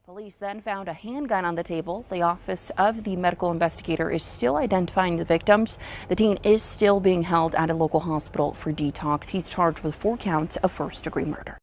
Police then found a handgun on the table. The Office of the Medical Investigator is still identifying the victims. The teen is still being held at a local hospital for detox. He's charged with 4 counts of first-degree murder.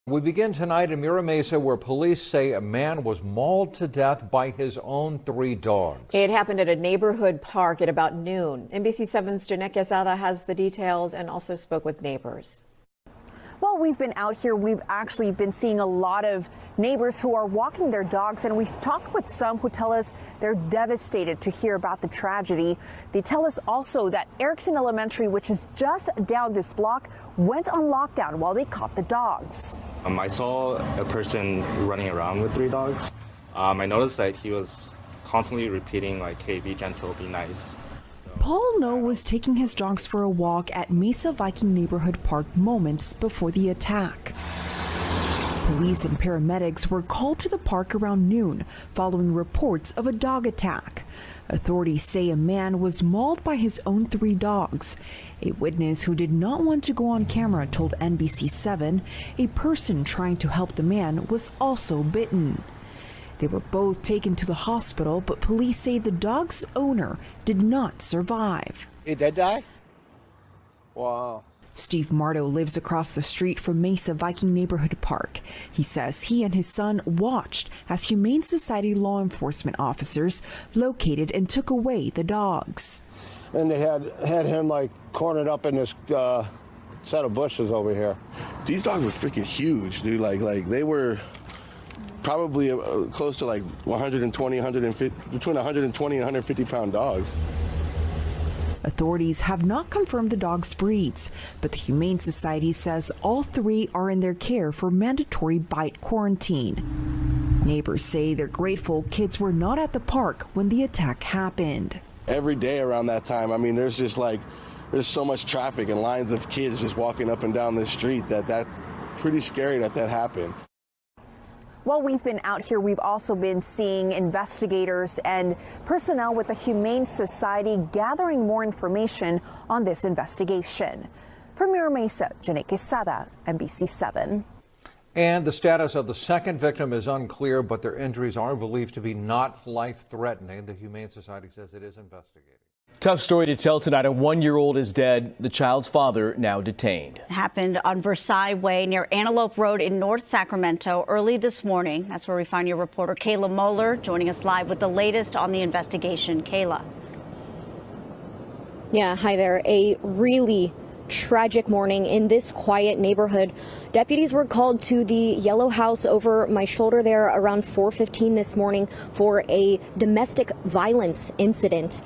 We begin tonight in Mira Mesa, where police say a man was mauled to death by his own 3 dogs. It happened at a neighborhood park at about noon. NBC7's Janet Quesada has the details and also spoke with neighbors. While we've been out here, we've actually been seeing a lot of neighbors who are walking their dogs, and we've talked with some who tell us they're devastated to hear about the tragedy. They tell us also that Erickson Elementary, which is just down this block, went on lockdown while they caught the dogs. I saw a person running around with 3 dogs. I noticed that he was constantly repeating like, hey, be gentle, be nice. Paul No was taking his dogs for a walk at Mesa Viking Neighborhood Park moments before the attack. Police and paramedics were called to the park around noon following reports of a dog attack. Authorities say a man was mauled by his own 3 dogs. A witness who did not want to go on camera told NBC7 a person trying to help the man was also bitten. They were both taken to the hospital, but police say the dog's owner did not survive. He did die? Wow. Steve Marto lives across the street from Mesa Viking Neighborhood Park. He says he and his son watched as Humane Society law enforcement officers located and took away the dogs. And they had him like cornered up in this set of bushes over here. These dogs were freaking huge, dude. Like they were probably close to like 120, 150, between 120 and 150 pound dogs. Authorities have not confirmed the dogs' breeds, but the Humane Society says all 3 are in their care for mandatory bite quarantine. Neighbors say they're grateful kids were not at the park when the attack happened. Every day around that time, I mean, there's so much traffic and lines of kids just walking up and down this street that's pretty scary that happened. While we've been out here, we've also been seeing investigators and personnel with the Humane Society gathering more information on this investigation. From Mira Mesa, Janet Quesada, NBC7. And the status of the second victim is unclear, but their injuries are believed to be not life-threatening. The Humane Society says it is investigating. Tough story to tell tonight. A 1-year-old is dead. The child's father now detained. It happened on Versailles Way near Antelope Road in North Sacramento early this morning. That's where we find your reporter Kayla Moeller joining us live with the latest on the investigation. Kayla. Yeah, hi there. A really tragic morning in this quiet neighborhood. Deputies were called to the yellow house over my shoulder there around 4:15 this morning for a domestic violence incident.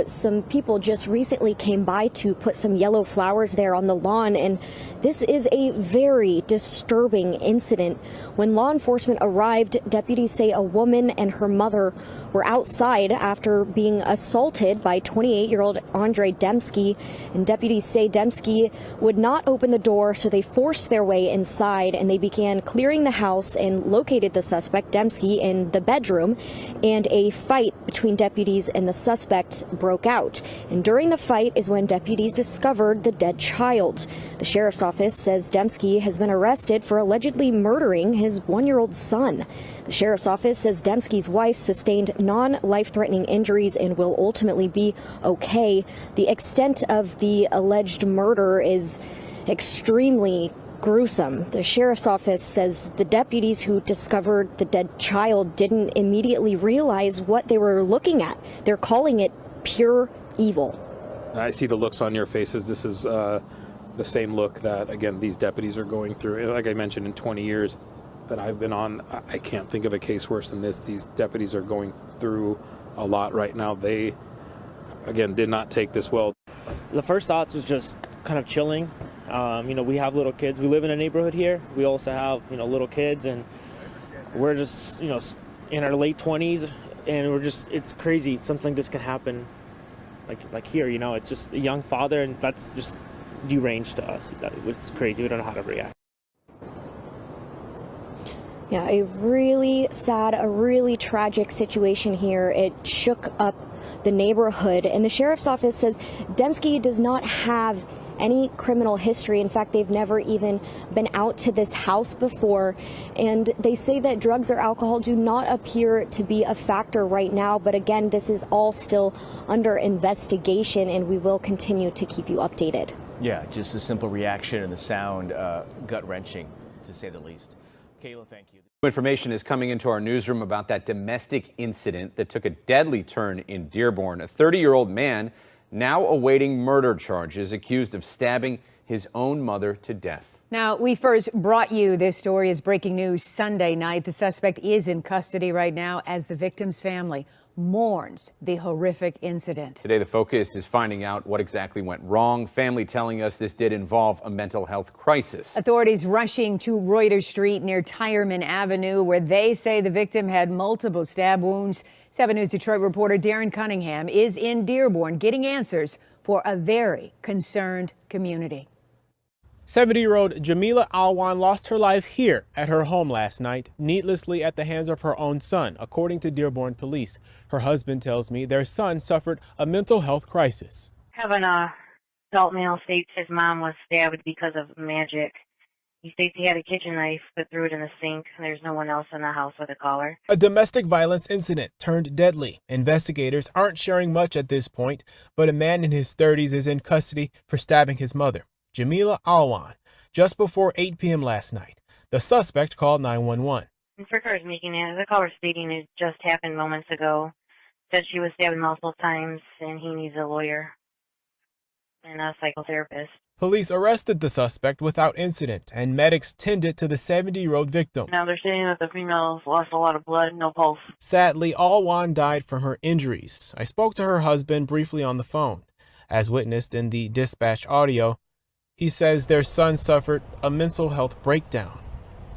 Some people just recently came by to put some yellow flowers there on the lawn, and this is a very disturbing incident. When law enforcement arrived, deputies say a woman and her mother were outside after being assaulted by 28-year-old Andre Demski, and deputies say Demski would not open the door, so they forced their way inside and they began clearing the house and located the suspect, Demski, in the bedroom, and a fight between deputies and the suspect broke out. And during the fight is when deputies discovered the dead child. The sheriff's office says Demski has been arrested for allegedly murdering his 1-year-old son. The sheriff's office says Demski's wife sustained non-life-threatening injuries and will ultimately be okay. The extent of the alleged murder is extremely gruesome. The sheriff's office says the deputies who discovered the dead child didn't immediately realize what they were looking at. They're calling it pure evil. I see the looks on your faces. This is the same look that, again, these deputies are going through. Like I mentioned, in 20 years that I've been on, I can't think of a case worse than this. These deputies are going through a lot right now. They, again, did not take this well. The first thoughts was just kind of chilling. We have little kids. We live in a neighborhood here. We also have, little kids, and we're just, in our late 20s, and it's crazy. Something like this can happen like here, it's just a young father, and that's just deranged to us. It's crazy. We don't know how to react. Yeah, a really sad, a really tragic situation here. It shook up the neighborhood, and the sheriff's office says Demski does not have any criminal history. In fact, they've never even been out to this house before, and they say that drugs or alcohol do not appear to be a factor right now. But again, this is all still under investigation, and we will continue to keep you updated. Yeah, just a simple reaction and the sound, gut-wrenching, to say the least. Kayla, thank you. Information is coming into our newsroom about that domestic incident that took a deadly turn in Dearborn. A 30-year-old man now awaiting murder charges, accused of stabbing his own mother to death. Now, we first brought you this story as breaking news Sunday night. The suspect is in custody right now as the victim's family mourns the horrific incident. Today, the focus is finding out what exactly went wrong. Family telling us this did involve a mental health crisis. Authorities rushing to Reuter Street near Tireman Avenue, where they say the victim had multiple stab wounds. 7 News Detroit reporter Darren Cunningham is in Dearborn getting answers for a very concerned community. 70-year-old Jamila Alwan lost her life here at her home last night, needlessly at the hands of her own son, according to Dearborn police. Her husband tells me their son suffered a mental health crisis. Having a adult male states his mom was stabbed because of magic. He states he had a kitchen knife but threw it in the sink. There's no one else in the house with a caller. A domestic violence incident turned deadly. Investigators aren't sharing much at this point, but a man in his 30s is in custody for stabbing his mother, Jamila Alwan, just before 8 p.m. last night. The suspect called 911. Fricker is making it. The caller stating it just happened moments ago. Said she was stabbed multiple times and he needs a lawyer and a psychotherapist. Police arrested the suspect without incident, and medics tended to the 70-year-old victim. Now they're saying that the female lost a lot of blood, no pulse. Sadly, Alwan died from her injuries. I spoke to her husband briefly on the phone. As witnessed in the dispatch audio, he says their son suffered a mental health breakdown.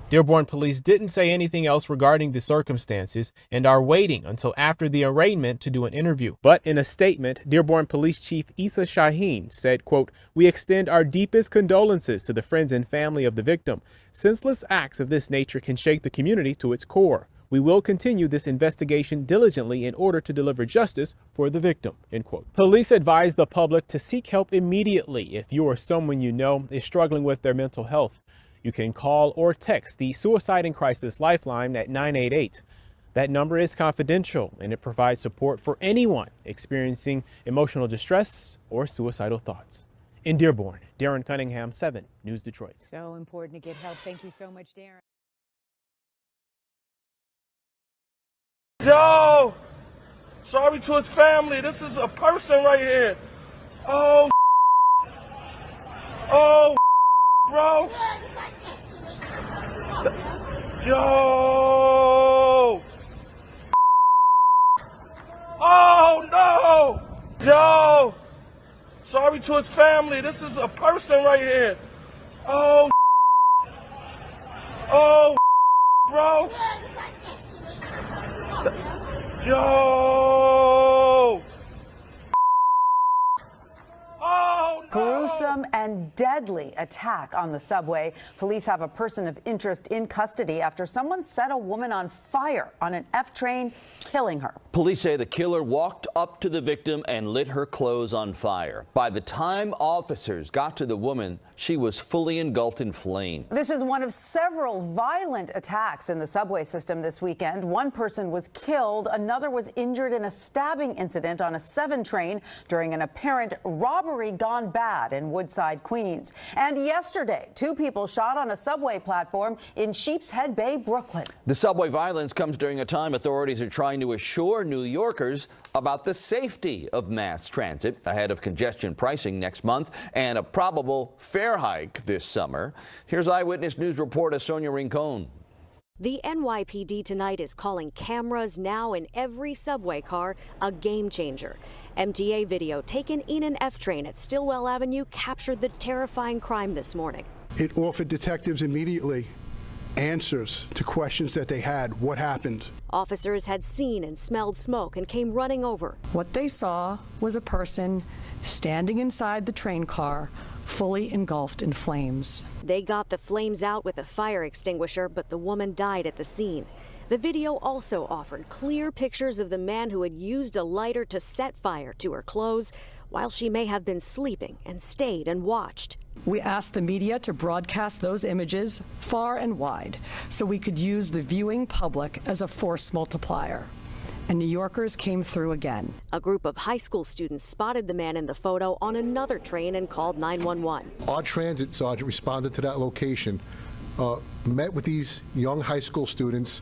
Dearborn police didn't say anything else regarding the circumstances and are waiting until after the arraignment to do an interview. But in a statement, Dearborn Police Chief Issa Shaheen said, quote, "We extend our deepest condolences to the friends and family of the victim. Senseless acts of this nature can shake the community to its core. We will continue this investigation diligently in order to deliver justice for the victim," end quote. Police advise the public to seek help immediately if you or someone you know is struggling with their mental health. You can call or text the Suicide and Crisis Lifeline at 988. That number is confidential and it provides support for anyone experiencing emotional distress or suicidal thoughts. In Dearborn, Darren Cunningham, 7 News Detroit. So important to get help. Thank you so much, Darren. Yo, sorry to his family. This is a person right here. Oh, bro. Yo. Oh, no. Yo. Sorry to his family. This is a person right here. Oh, bro. Yo. Oh, no. Gruesome and deadly attack on the subway. Police have a person of interest in custody after someone set a woman on fire on an F train, killing her. Police say the killer walked up to the victim and lit her clothes on fire. By the time officers got to the woman, she was fully engulfed in flame. This is one of several violent attacks in the subway system this weekend. One person was killed. Another was injured in a stabbing incident on a 7 train during an apparent robbery gone bad in Woodside, Queens. And yesterday, 2 people shot on a subway platform in Sheepshead Bay, Brooklyn. The subway violence comes during a time authorities are trying to assure New Yorkers about the safety of mass transit ahead of congestion pricing next month and a probable fare hike this summer. Here's Eyewitness News reporter Sonia Rincon. The NYPD tonight is calling cameras now in every subway car a game changer. MTA video taken in an F train at Stillwell Avenue captured the terrifying crime this morning. It offered detectives immediately answers to questions that they had. What happened? Officers had seen and smelled smoke and came running over. What they saw was a person standing inside the train car, fully engulfed in flames. They got the flames out with a fire extinguisher, but the woman died at the scene. The video also offered clear pictures of the man who had used a lighter to set fire to her clothes while she may have been sleeping and stayed and watched. We asked the media to broadcast those images far and wide so we could use the viewing public as a force multiplier. And New Yorkers came through again. A group of high school students spotted the man in the photo on another train and called 911. Our transit sergeant responded to that location, met with these young high school students,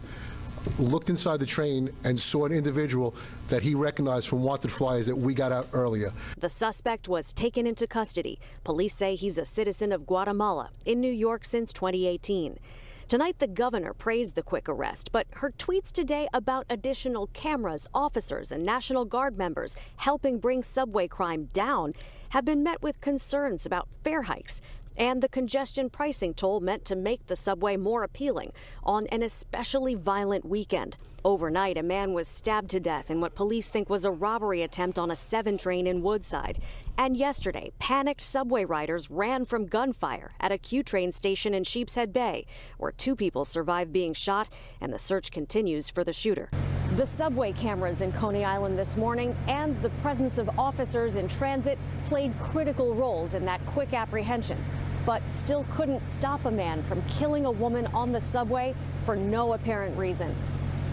looked inside the train and saw an individual that he recognized from wanted flyers that we got out earlier. The suspect was taken into custody. Police say he's a citizen of Guatemala in New York since 2018. Tonight, the governor praised the quick arrest, but her tweets today about additional cameras, officers, and National Guard members helping bring subway crime down have been met with concerns about fare hikes and the congestion pricing toll meant to make the subway more appealing on an especially violent weekend. Overnight, a man was stabbed to death in what police think was a robbery attempt on a 7 train in Woodside. And yesterday, panicked subway riders ran from gunfire at a Q train station in Sheepshead Bay, where 2 people survived being shot, and the search continues for the shooter. The subway cameras in Coney Island this morning and the presence of officers in transit played critical roles in that quick apprehension, but still couldn't stop a man from killing a woman on the subway for no apparent reason.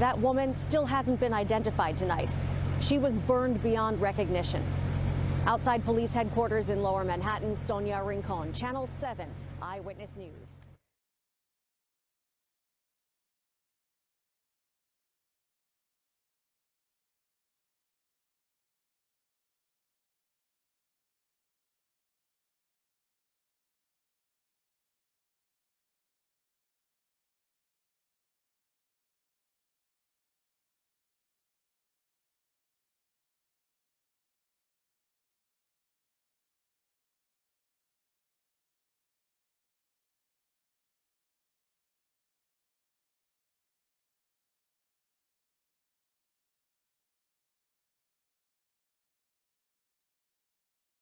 That woman still hasn't been identified tonight. She was burned beyond recognition. Outside police headquarters in Lower Manhattan, Sonia Rincon, Channel 7 Eyewitness News.